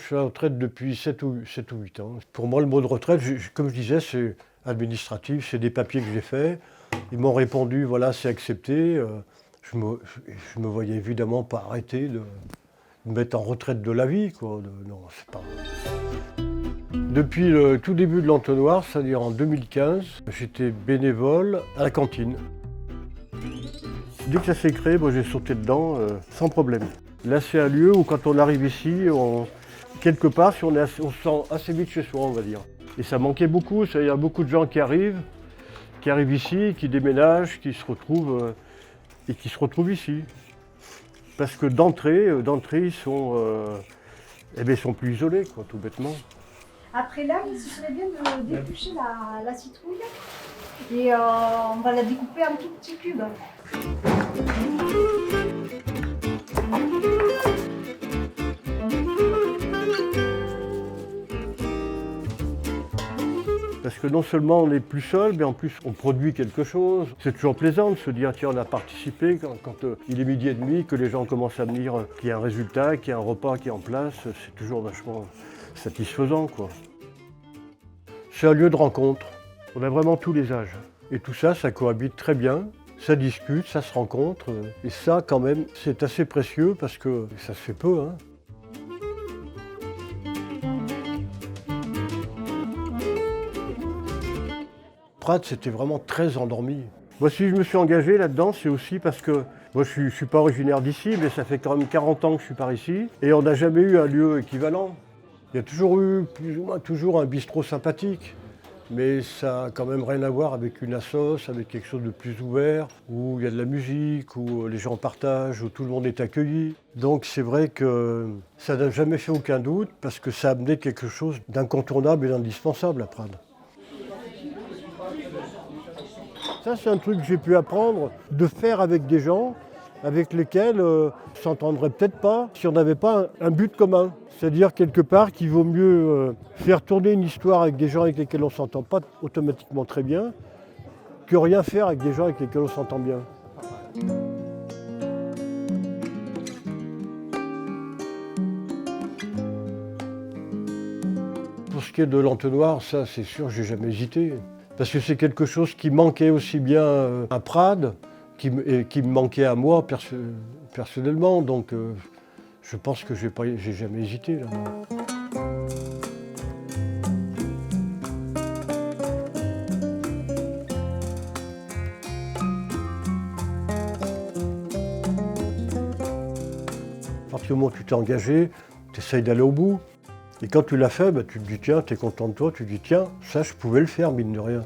suis à la retraite depuis 7 ou 8 ans. Pour moi, le mot de retraite, comme je disais, c'est administratif, c'est des papiers que j'ai faits. Ils m'ont répondu, voilà, c'est accepté. Je me voyais évidemment pas arrêter de me mettre en retraite de la vie, quoi. Non, c'est pas... Depuis le tout début de l'entonnoir, c'est-à-dire en 2015, j'étais bénévole à la cantine. Dès que ça s'est créé, j'ai sauté dedans sans problème. Là, c'est un lieu où quand on arrive ici, quelque part, on se sent assez vite chez soi, on va dire. Et ça manquait beaucoup, il y a beaucoup de gens qui arrivent ici, qui déménagent, qui se retrouvent ici. Parce que d'entrée, ils sont plus isolés, quoi, tout bêtement. Après là, ce serait bien de d'éplucher la citrouille et on va la découper en tout petits cubes. Parce que non seulement on n'est plus seul, mais en plus on produit quelque chose. C'est toujours plaisant de se dire tiens, on a participé quand il est 12h30, que les gens commencent à me dire qu'il y a un résultat, qu'il y a un repas qui est en place. C'est toujours vachement satisfaisant, quoi. C'est un lieu de rencontre. On a vraiment tous les âges. Et tout ça, ça cohabite très bien. Ça discute, ça se rencontre. Et ça, quand même, c'est assez précieux parce que ça se fait peu, hein. Prades, c'était vraiment très endormi. Moi, si je me suis engagé là-dedans, c'est aussi parce que moi, je ne suis pas originaire d'ici, mais ça fait quand même 40 ans que je suis par ici. Et on n'a jamais eu un lieu équivalent. Il y a toujours eu, plus ou moins, toujours un bistrot sympathique. Mais ça n'a quand même rien à voir avec une assoce, avec quelque chose de plus ouvert, où il y a de la musique, où les gens partagent, où tout le monde est accueilli. Donc c'est vrai que ça n'a jamais fait aucun doute, parce que ça a amené quelque chose d'incontournable et d'indispensable à Prades. Ça, c'est un truc que j'ai pu apprendre, de faire avec des gens avec lesquels on ne s'entendrait peut-être pas si on n'avait pas un but commun. C'est-à-dire quelque part qu'il vaut mieux faire tourner une histoire avec des gens avec lesquels on ne s'entend pas automatiquement très bien que rien faire avec des gens avec lesquels on s'entend bien. Pour ce qui est de l'entonnoir, ça c'est sûr, j'ai jamais hésité. Parce que c'est quelque chose qui manquait aussi bien à Prades, qui me manquait à moi personnellement. Donc je pense que j'ai jamais hésité là. À partir du moment où tu t'es engagé, tu essayes d'aller au bout. Et quand tu l'as fait, tu te dis tiens, tu es content de toi, tu te dis tiens, ça je pouvais le faire, mine de rien.